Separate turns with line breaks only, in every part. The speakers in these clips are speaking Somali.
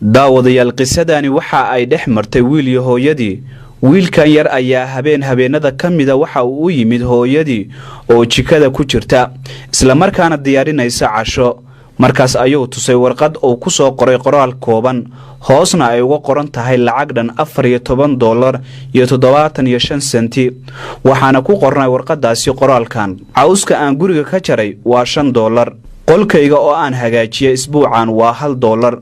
daawadayaal qisadani waxa ay dhex martay wiil iyo hooyadii. wiilkan yar ayaa habeenada ka mida waxa uu u yimid hooyadii oo jikada ku jirta isla markaana diyaarinaysa casho. markaas ayuu tusay warqad uu ku soo qoray qoraal kooban, hoosna ay uga qoran tahay lacag dhan $14 iyo 75 senti. waxaana ku qornay warqadaasi qoraalkan: cawska aan guriga ka jaray waa $5. qolkayga oo aan hagaajiyay isbuucan waa $1.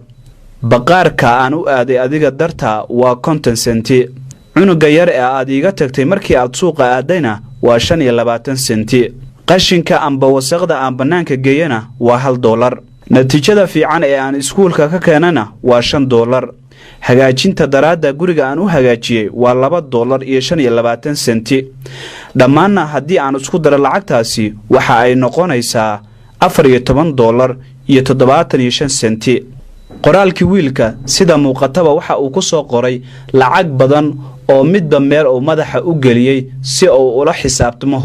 baqaarka aan u aaday adiga darta waa 50 senti. cunuga yar ee aad iiga tagtay markii aad suuqa aadayna waa 25 senti. qashinka amba wasaqda aan bannaanka geeyana waa $1. natiijada fiican ee aan iskuulka ka keenana waa $5. hagaajinta daraadda guriga aan u hagaajiyey waa $2 iyo 25 senti. dhammaanna haddii aan isku daro lacagtaasi waxa ay noqonaysaa $14 iyo 75 senti. qoraalkii wiilka sida muuqataba waxa uu ku soo qoray lacag badan oo midba meel uu madaxa u geliyey si uu ula xisaabtamo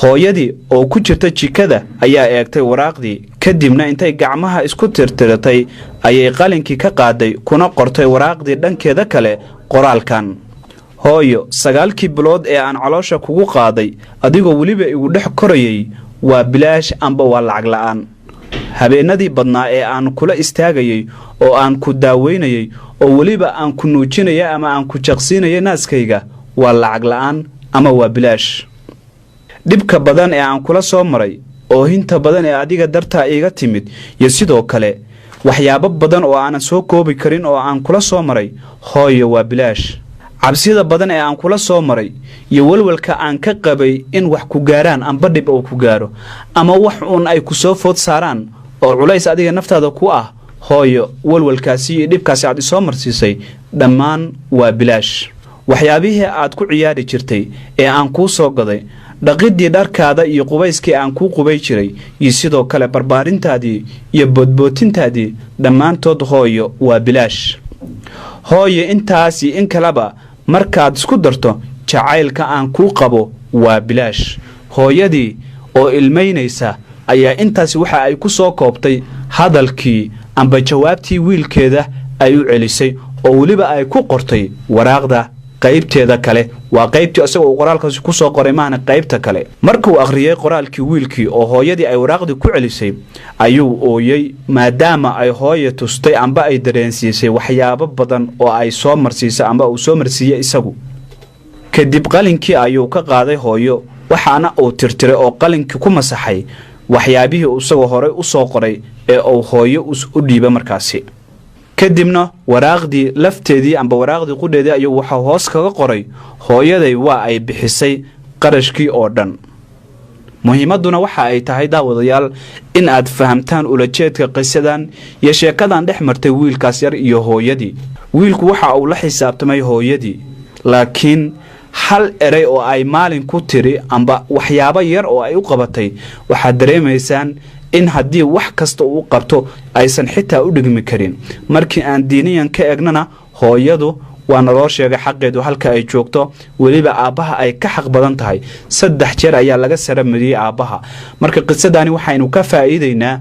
hooyadii oo ku jirta jikada ayaa eegtay waraaqdii, kadibna intay gacmaha isku tirtiratay ayay qalinkii ka qaaday kuna qortay waraaqdii dhankeeda kale qoraalkan: hooyo, 9 bilood ee aan caloosha kugu qaaday adigoo weliba igu dhex korayay waa bilaash amba waa lacag la'aan. habeenadii badnaa ee aan kula istaagayay oo aan ku daaweynayay oo weliba aan ku nuujinaya ama aan ku jaqsiinaya naaskayga waa lacag la'aan ama waa bilaash. dhibka badan ee aan kula soo maray oo hinta badan ee adiga dartaa iiga timid iyo sidoo kale waxyaabo badan oo aanan soo koobi karin oo aan kula soo maray hooyo waa bilaash. cabsida badan ee aan kula soo maray iyo walwalka aan ka qabay in wax ku gaaraan amba dhib oo ku gaaro ama wax uun ay ku soo food saaraan oo culays adiga naftaada ku ah hooyo, walwalkaasi iyo dhibkaasi aad isoo marsiisay dhammaan waa bilaash. waxyaabihii aad ku ciyaari jirtay ee aan kuu soo gaday, dhaqidii dharkaada iyo qubayskii aan kuu qubay jiray iyo sidoo kale barbaarintaadii iyo boodbootintaadii dhammaantood hooyo waa bilaash. hooyo, intaasi in kaleba markaad isku darto jacaylka aan kuu qabo waa bilaash. hooyadii oo ilmaynaysa ayaa intaasi waxa ay ku soo koobtay hadalkii amba jawaabtii wiilkeeda ay u celisay oo weliba ay ku qortay waraaqda qaybteeda kale. waa qaybtii asagoo uu qoraalkaasi ku soo qoray maana qaybta kale. markuu akhriyay qoraalkii wiilkii oo hooyadii ay waraaqdii ku celisay ayuu ooyay, maadaama ay hooyo tustay amba ay dareensiisay waxyaabo badan oo ay soo marsiisay amba uu soo marsiiyey isagu. kadib qalinkii ayuu ka qaaday hooyo, waxaana uu tirtiray oo qalinkii ku masaxay waxyaabihii isagoo horey u soo qoray ee uu hooyo u dhiibay markaasi. kadibna waraaqdii lafteedii amba waraaqdii qudheedii ayuu waxa hoos kaga qoray: hooyaday waa ay bixisay qarashkii oo dhan. muhiimaduna waxa ay tahay daawadayaal in aad fahamtaan ulajeedka qisadan iyo sheekadan dhex martay wiilkaas yar iyo hooyadii. wiilku waxa uu la xisaabtamay hooyadii, laakiin hal eray oo ay maalin ku tiri amba waxyaabo yar oo ay u qabatay waxaad dareemaysaan in haddii wax kasta uu qabto aysan xitaa u dhigmi karin. markii aan diiniyan ka eegnana hooyadu waa naloo sheegay xaqeedu halka ay joogto, weliba aabbaha ay ka xaq badan tahay. 3 jeer ayaa laga saramariyey aabbaha. marka qisadani waxaynu ka faa'iidaynaa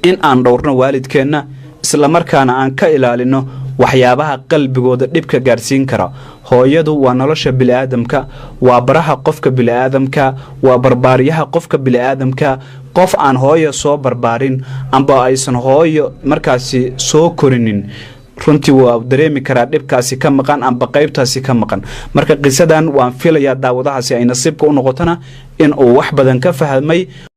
in aan dhowrno waalidkeenna isla markaana aan ka ilaalino waxyaabaha qalbigooda dhibka gaarsiin kara. hooyadu waa nolosha bini'aadamka, waa baraha qofka bini'aadamka, waa barbaariyaha qofka bini'aadamka. qof aan hooyo soo barbaarin amba aysan hooyo markaasi soo korinin runtii waa dareemi karaa dhibkaasi ka maqan amba qaybtaasi ka maqan. marka qisadan waan filayaa daawadahaasi ay nasiibka u noqotona in uu wax badan ka fahmay.